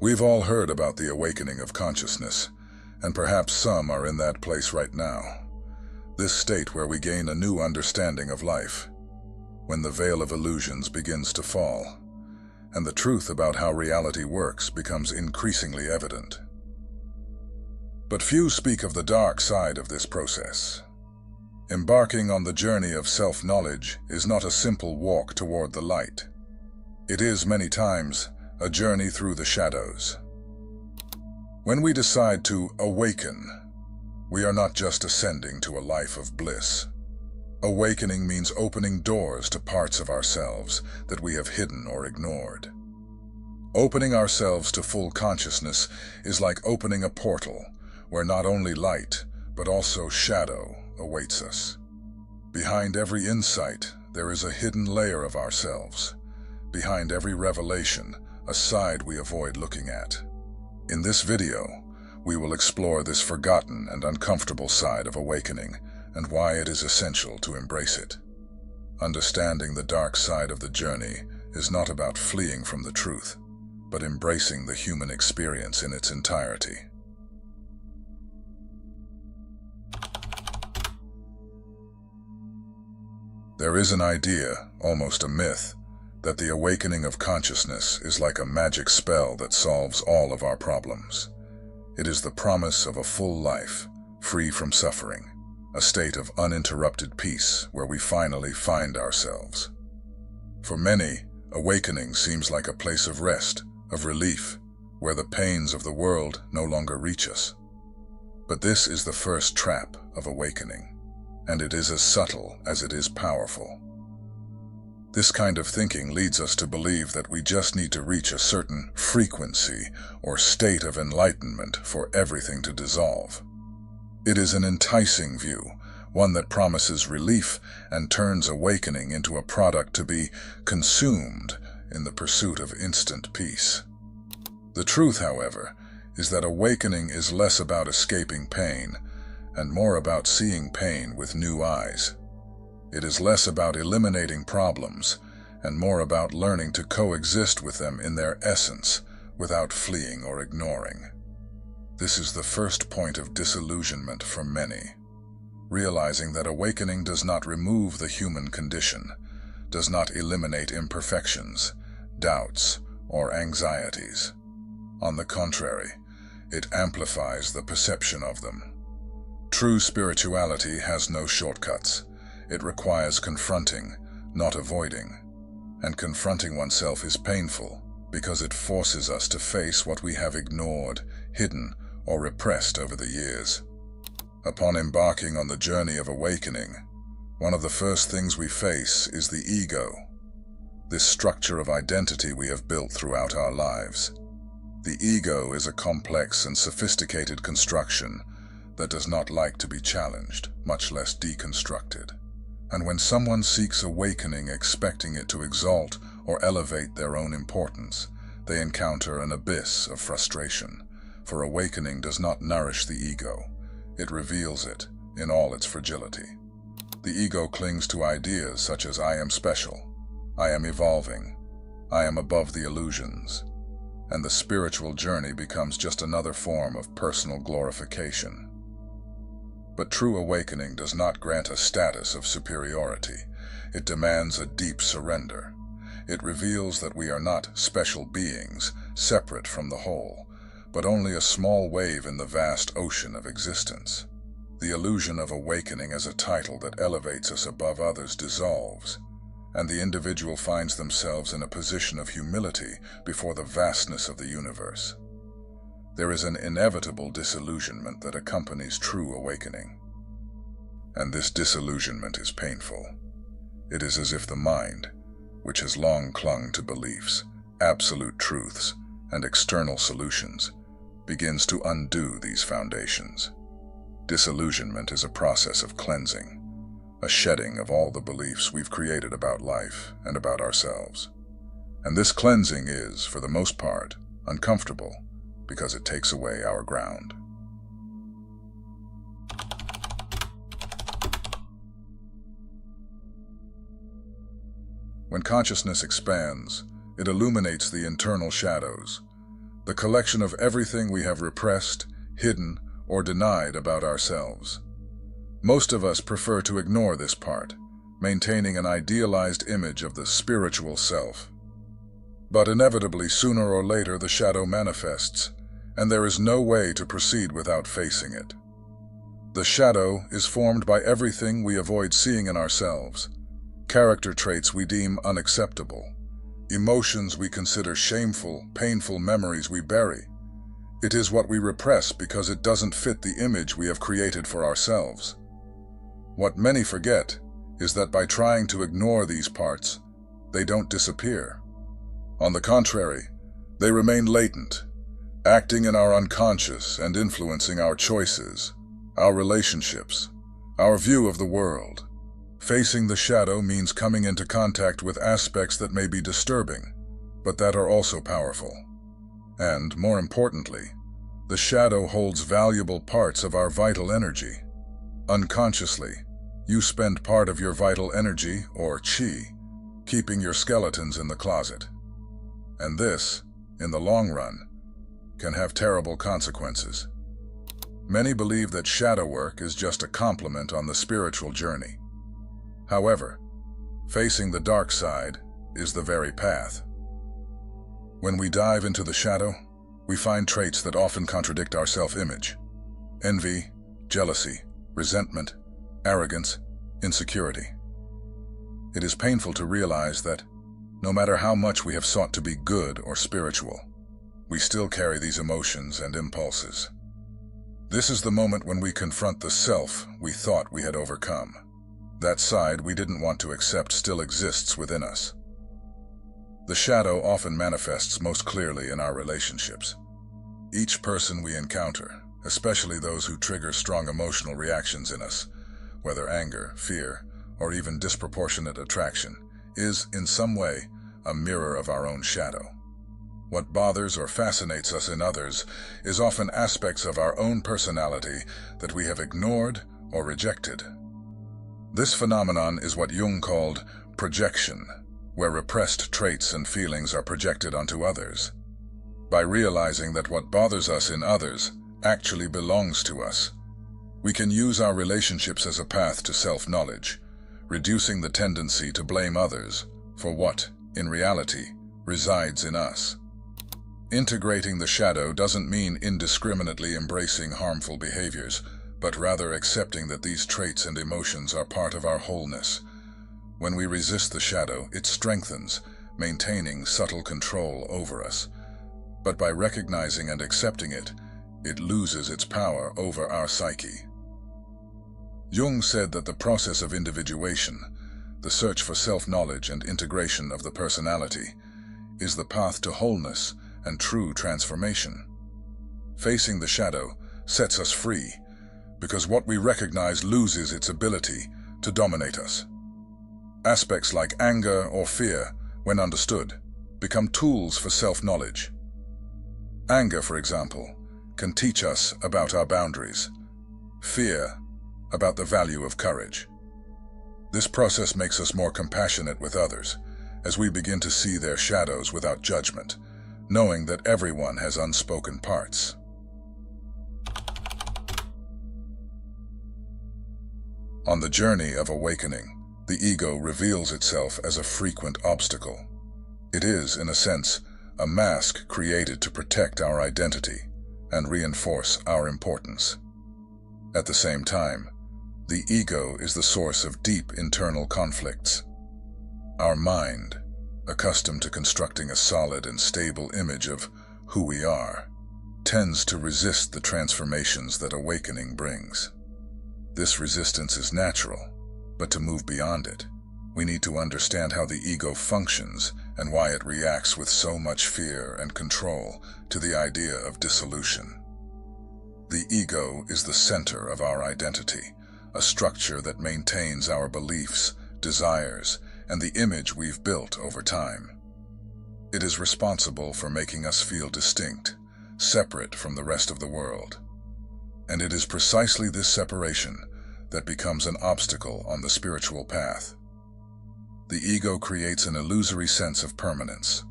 We've all heard about the awakening of consciousness, and perhaps some are in that place right now. This state where we gain a new understanding of life, when the veil of illusions begins to fall, and the truth about how reality works becomes increasingly evident. But few speak of the dark side of this process. Embarking on the journey of self-knowledge is not a simple walk toward the light. It is, many times, a journey through the shadows. When we decide to awaken, we are not just ascending to a life of bliss. Awakening means opening doors to parts of ourselves that we have hidden or ignored. Opening ourselves to full consciousness is like opening a portal where not only light, but also shadow awaits us. Behind every insight, there is a hidden layer of ourselves. Behind every revelation, a side we avoid looking at. In this video, we will explore this forgotten and uncomfortable side of awakening and why it is essential to embrace it. Understanding the dark side of the journey is not about fleeing from the truth, but embracing the human experience in its entirety. There is an idea, almost a myth, that the awakening of consciousness is like a magic spell that solves all of our problems. It is the promise of a full life, free from suffering, a state of uninterrupted peace where we finally find ourselves. For many, awakening seems like a place of rest, of relief, where the pains of the world no longer reach us. But this is the first trap of awakening, and it is as subtle as it is powerful. This kind of thinking leads us to believe that we just need to reach a certain frequency or state of enlightenment for everything to dissolve. It is an enticing view, one that promises relief and turns awakening into a product to be consumed in the pursuit of instant peace. The truth, however, is that awakening is less about escaping pain and more about seeing pain with new eyes. It is less about eliminating problems and more about learning to coexist with them in their essence without fleeing or ignoring. This is the first point of disillusionment for many, realizing that awakening does not remove the human condition, does not eliminate imperfections, doubts, or anxieties. On the contrary, it amplifies the perception of them. True spirituality has no shortcuts. It requires confronting, not avoiding. And confronting oneself is painful because it forces us to face what we have ignored, hidden, or repressed over the years. Upon embarking on the journey of awakening, one of the first things we face is the ego, this structure of identity we have built throughout our lives. The ego is a complex and sophisticated construction that does not like to be challenged, much less deconstructed. And when someone seeks awakening expecting it to exalt or elevate their own importance, they encounter an abyss of frustration. For awakening does not nourish the ego, it reveals it in all its fragility. The ego clings to ideas such as I am special, I am evolving, I am above the illusions, and the spiritual journey becomes just another form of personal glorification. But true awakening does not grant a status of superiority. It demands a deep surrender. It reveals that we are not special beings, separate from the whole, but only a small wave in the vast ocean of existence. The illusion of awakening as a title that elevates us above others dissolves, and the individual finds themselves in a position of humility before the vastness of the universe. There is an inevitable disillusionment that accompanies true awakening. And this disillusionment is painful. It is as if the mind, which has long clung to beliefs, absolute truths, and external solutions, begins to undo these foundations. Disillusionment is a process of cleansing, a shedding of all the beliefs we've created about life and about ourselves. And this cleansing is, for the most part, uncomfortable, because it takes away our ground. When consciousness expands, it illuminates the internal shadows, the collection of everything we have repressed, hidden, or denied about ourselves. Most of us prefer to ignore this part, maintaining an idealized image of the spiritual self. But inevitably, sooner or later, the shadow manifests, and there is no way to proceed without facing it. The shadow is formed by everything we avoid seeing in ourselves, character traits we deem unacceptable, emotions we consider shameful, painful memories we bury. It is what we repress because it doesn't fit the image we have created for ourselves. What many forget is that by trying to ignore these parts, they don't disappear. On the contrary, they remain latent, acting in our unconscious and influencing our choices, our relationships, our view of the world. Facing the shadow means coming into contact with aspects that may be disturbing, but that are also powerful. And, more importantly, the shadow holds valuable parts of our vital energy. Unconsciously, you spend part of your vital energy, or chi, keeping your skeletons in the closet. And this, in the long run, can have terrible consequences. Many believe that shadow work is just a compliment on the spiritual journey. However, facing the dark side is the very path. When we dive into the shadow, we find traits that often contradict our self-image: envy, jealousy, resentment, arrogance, insecurity. It is painful to realize that, no matter how much we have sought to be good or spiritual, we still carry these emotions and impulses. This is the moment when we confront the self we thought we had overcome. That side we didn't want to accept still exists within us. The shadow often manifests most clearly in our relationships. Each person we encounter, especially those who trigger strong emotional reactions in us, whether anger, fear, or even disproportionate attraction, is, in some way, a mirror of our own shadow. What bothers or fascinates us in others is often aspects of our own personality that we have ignored or rejected. This phenomenon is what Jung called projection, where repressed traits and feelings are projected onto others. By realizing that what bothers us in others actually belongs to us, we can use our relationships as a path to self-knowledge, reducing the tendency to blame others for what, in reality, resides in us. Integrating the shadow doesn't mean indiscriminately embracing harmful behaviors, but rather accepting that these traits and emotions are part of our wholeness. When we resist the shadow, it strengthens, maintaining subtle control over us. But by recognizing and accepting it, it loses its power over our psyche. Jung said that the process of individuation, the search for self-knowledge and integration of the personality, is the path to wholeness and true transformation. Facing the shadow sets us free, because what we recognize loses its ability to dominate us. Aspects like anger or fear, when understood, become tools for self-knowledge. Anger, for example, can teach us about our boundaries. Fear, about the value of courage. This process makes us more compassionate with others, as we begin to see their shadows without judgment, knowing that everyone has unspoken parts. On the journey of awakening, the ego reveals itself as a frequent obstacle. It is, in a sense, a mask created to protect our identity and reinforce our importance. At the same time, the ego is the source of deep internal conflicts. Our mind, accustomed to constructing a solid and stable image of who we are, tends to resist the transformations that awakening brings. This resistance is natural, but to move beyond it, we need to understand how the ego functions and why it reacts with so much fear and control to the idea of dissolution. The ego is the center of our identity, a structure that maintains our beliefs, desires, and the image we've built over time. It is responsible for making us feel distinct, separate from the rest of the world. And it is precisely this separation that becomes an obstacle on the spiritual path. The ego creates an illusory sense of permanence,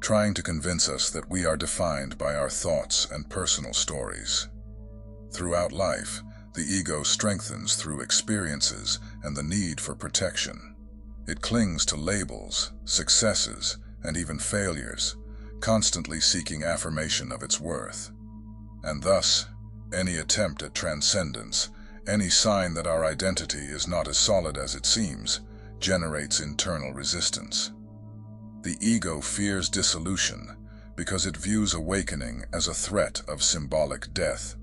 trying to convince us that we are defined by our thoughts and personal stories. Throughout life, the ego strengthens through experiences and the need for protection. It clings to labels, successes, and even failures, constantly seeking affirmation of its worth. And thus, any attempt at transcendence, any sign that our identity is not as solid as it seems, generates internal resistance. The ego fears dissolution because it views awakening as a threat of symbolic death.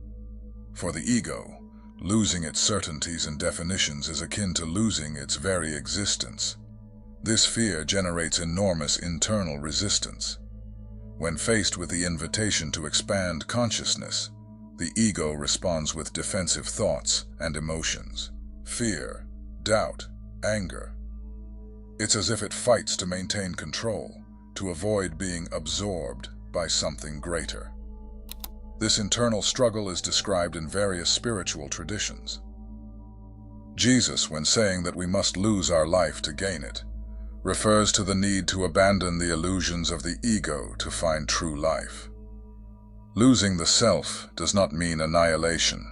For the ego, losing its certainties and definitions is akin to losing its very existence. This fear generates enormous internal resistance. When faced with the invitation to expand consciousness, the ego responds with defensive thoughts and emotions, fear, doubt, anger. It's as if it fights to maintain control, to avoid being absorbed by something greater. This internal struggle is described in various spiritual traditions. Jesus, when saying that we must lose our life to gain it, refers to the need to abandon the illusions of the ego to find true life. Losing the self does not mean annihilation,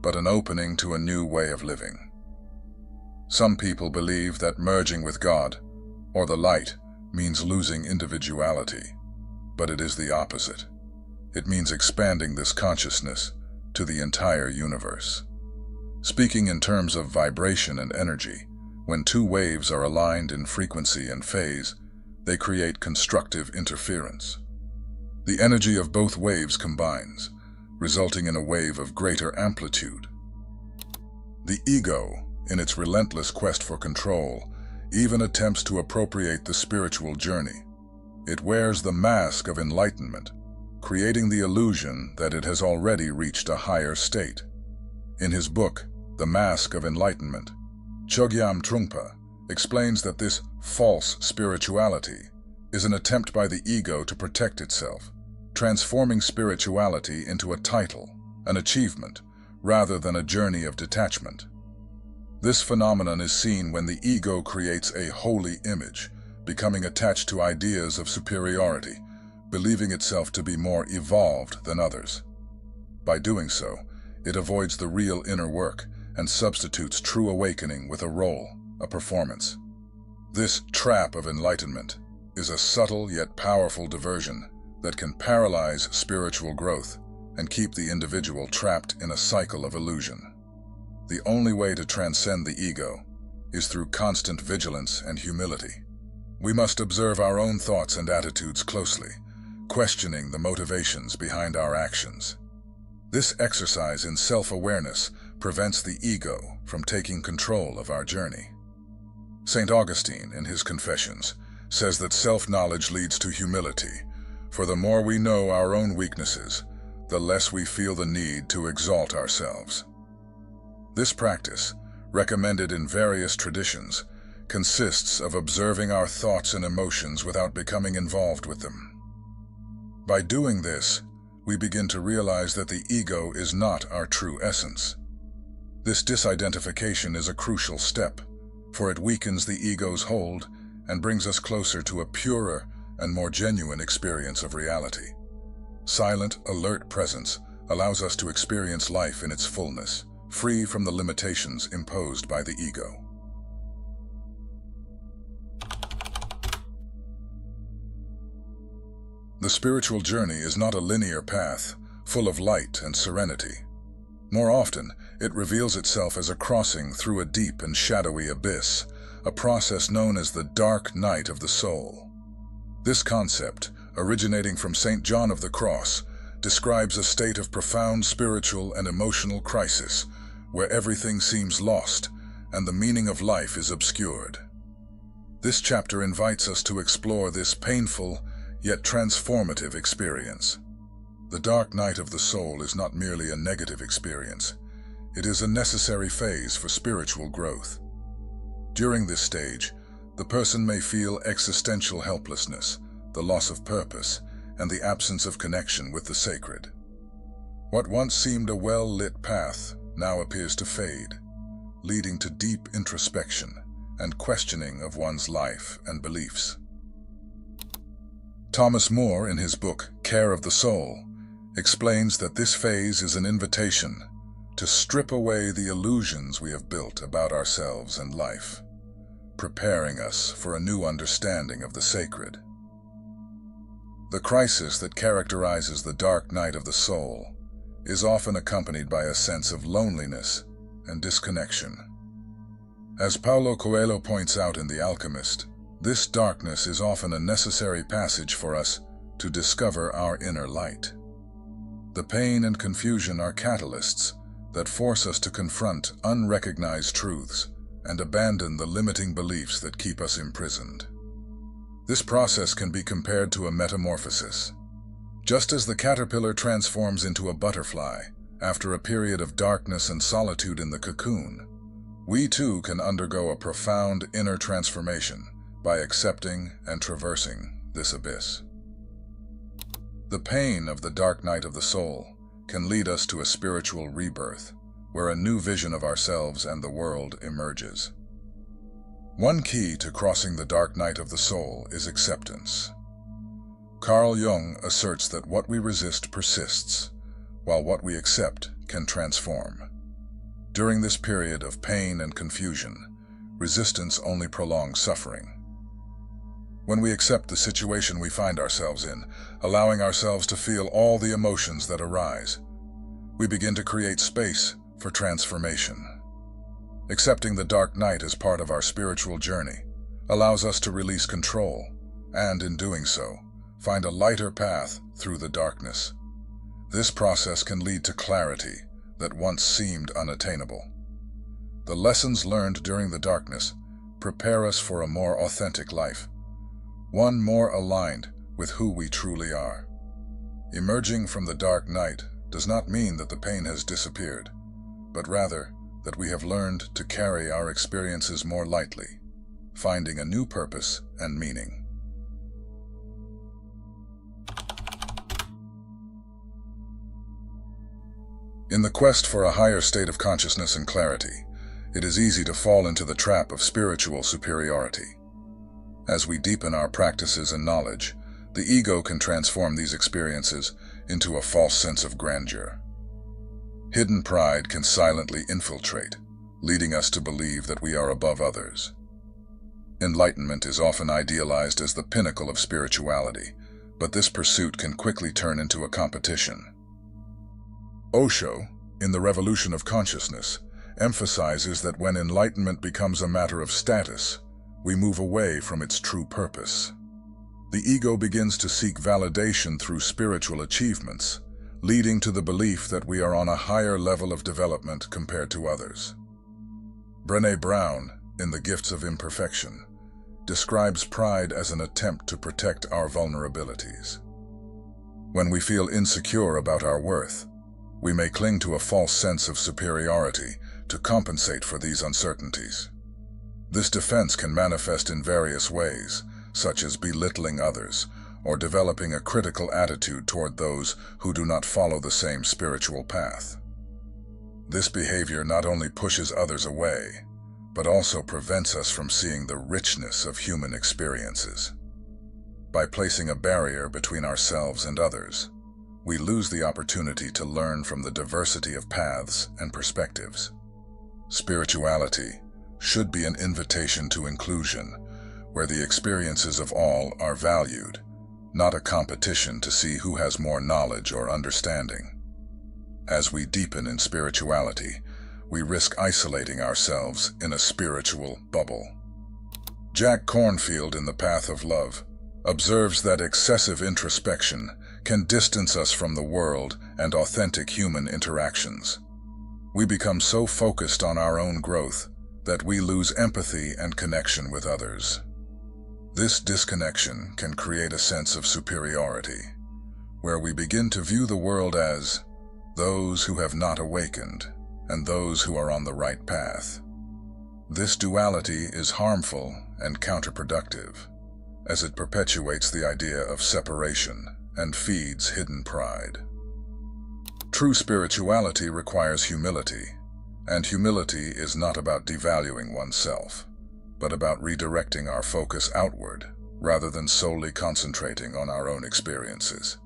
but an opening to a new way of living. Some people believe that merging with God, or the light, means losing individuality, but it is the opposite. It means expanding this consciousness to the entire universe. Speaking in terms of vibration and energy, when two waves are aligned in frequency and phase, they create constructive interference. The energy of both waves combines, resulting in a wave of greater amplitude. The ego, in its relentless quest for control, even attempts to appropriate the spiritual journey. It wears the mask of enlightenment, creating the illusion that it has already reached a higher state. In his book, The Mask of Enlightenment, Chogyam Trungpa explains that this false spirituality is an attempt by the ego to protect itself, transforming spirituality into a title, an achievement, rather than a journey of detachment. This phenomenon is seen when the ego creates a holy image, becoming attached to ideas of superiority, believing itself to be more evolved than others. By doing so, it avoids the real inner work and substitutes true awakening with a role, a performance. This trap of enlightenment is a subtle yet powerful diversion that can paralyze spiritual growth and keep the individual trapped in a cycle of illusion. The only way to transcend the ego is through constant vigilance and humility. We must observe our own thoughts and attitudes closely, questioning the motivations behind our actions. This exercise in self-awareness prevents the ego from taking control of our journey. St. Augustine, in his Confessions, says that self-knowledge leads to humility, for the more we know our own weaknesses, the less we feel the need to exalt ourselves. This practice, recommended in various traditions, consists of observing our thoughts and emotions without becoming involved with them. By doing this, we begin to realize that the ego is not our true essence. This disidentification is a crucial step, for it weakens the ego's hold and brings us closer to a purer and more genuine experience of reality. Silent, alert presence allows us to experience life in its fullness, free from the limitations imposed by the ego. The spiritual journey is not a linear path, full of light and serenity. More often, it reveals itself as a crossing through a deep and shadowy abyss, a process known as the dark night of the soul. This concept, originating from St. John of the Cross, describes a state of profound spiritual and emotional crisis, where everything seems lost and the meaning of life is obscured. This chapter invites us to explore this painful, yet transformative experience. The dark night of the soul is not merely a negative experience. It is a necessary phase for spiritual growth. During this stage, the person may feel existential helplessness, the loss of purpose, and the absence of connection with the sacred. What once seemed a well-lit path now appears to fade, leading to deep introspection and questioning of one's life and beliefs. Thomas More, in his book Care of the Soul, explains that this phase is an invitation to strip away the illusions we have built about ourselves and life, preparing us for a new understanding of the sacred. The crisis that characterizes the dark night of the soul is often accompanied by a sense of loneliness and disconnection. As Paulo Coelho points out in The Alchemist, this darkness is often a necessary passage for us to discover our inner light. The pain and confusion are catalysts that force us to confront unrecognized truths and abandon the limiting beliefs that keep us imprisoned. This process can be compared to a metamorphosis. Just as the caterpillar transforms into a butterfly after a period of darkness and solitude in the cocoon, we too can undergo a profound inner transformation by accepting and traversing this abyss. The pain of the dark night of the soul can lead us to a spiritual rebirth, where a new vision of ourselves and the world emerges. One key to crossing the dark night of the soul is acceptance. Carl Jung asserts that what we resist persists, while what we accept can transform. During this period of pain and confusion, resistance only prolongs suffering. When we accept the situation we find ourselves in, allowing ourselves to feel all the emotions that arise, we begin to create space for transformation. Accepting the dark night as part of our spiritual journey allows us to release control and, in doing so, find a lighter path through the darkness. This process can lead to clarity that once seemed unattainable. The lessons learned during the darkness prepare us for a more authentic life, one more aligned with who we truly are. Emerging from the dark night does not mean that the pain has disappeared, but rather that we have learned to carry our experiences more lightly, finding a new purpose and meaning. In the quest for a higher state of consciousness and clarity, it is easy to fall into the trap of spiritual superiority. As we deepen our practices and knowledge, the ego can transform these experiences into a false sense of grandeur. Hidden pride can silently infiltrate, leading us to believe that we are above others. Enlightenment is often idealized as the pinnacle of spirituality, but this pursuit can quickly turn into a competition. Osho, in The Revolution of Consciousness, emphasizes that when enlightenment becomes a matter of status, we move away from its true purpose. The ego begins to seek validation through spiritual achievements, leading to the belief that we are on a higher level of development compared to others. Brené Brown, in The Gifts of Imperfection, describes pride as an attempt to protect our vulnerabilities. When we feel insecure about our worth, we may cling to a false sense of superiority to compensate for these uncertainties. This defense can manifest in various ways, such as belittling others or developing a critical attitude toward those who do not follow the same spiritual path. This behavior not only pushes others away, but also prevents us from seeing the richness of human experiences. By placing a barrier between ourselves and others, we lose the opportunity to learn from the diversity of paths and perspectives. Spirituality should be an invitation to inclusion, where the experiences of all are valued, not a competition to see who has more knowledge or understanding. As we deepen in spirituality, we risk isolating ourselves in a spiritual bubble. Jack Kornfield, in The Path of Love, observes that excessive introspection can distance us from the world and authentic human interactions. We become so focused on our own growth that we lose empathy and connection with others. This disconnection can create a sense of superiority, where we begin to view the world as those who have not awakened and those who are on the right path. This duality is harmful and counterproductive, as it perpetuates the idea of separation and feeds hidden pride. True spirituality requires humility, and humility is not about devaluing oneself, but about redirecting our focus outward rather than solely concentrating on our own experiences.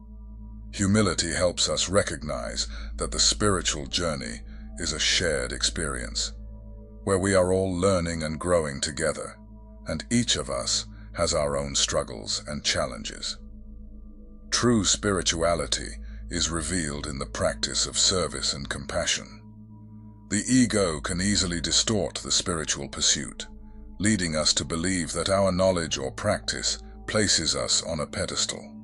Humility helps us recognize that the spiritual journey is a shared experience, where we are all learning and growing together, and each of us has our own struggles and challenges. True spirituality is revealed in the practice of service and compassion. The ego can easily distort the spiritual pursuit, leading us to believe that our knowledge or practice places us on a pedestal.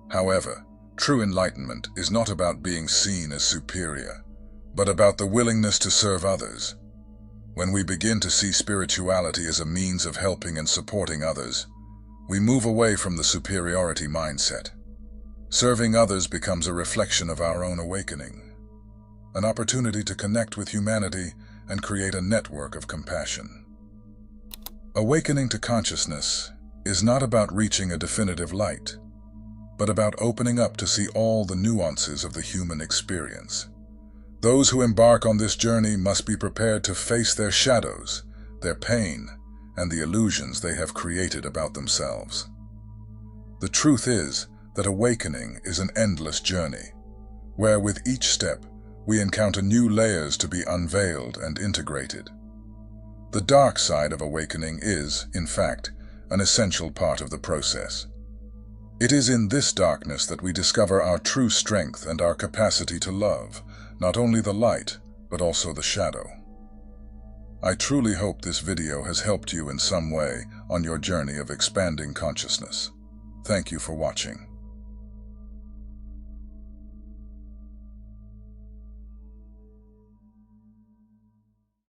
However, true enlightenment is not about being seen as superior, but about the willingness to serve others. When we begin to see spirituality as a means of helping and supporting others, we move away from the superiority mindset. Serving others becomes a reflection of our own awakening, an opportunity to connect with humanity and create a network of compassion. Awakening to consciousness is not about reaching a definitive light, but about opening up to see all the nuances of the human experience. Those who embark on this journey must be prepared to face their shadows, their pain, and the illusions they have created about themselves. The truth is that awakening is an endless journey, where with each step we encounter new layers to be unveiled and integrated. The dark side of awakening is, in fact, an essential part of the process. It is in this darkness that we discover our true strength and our capacity to love, not only the light, but also the shadow. I truly hope this video has helped you in some way on your journey of expanding consciousness. Thank you for watching.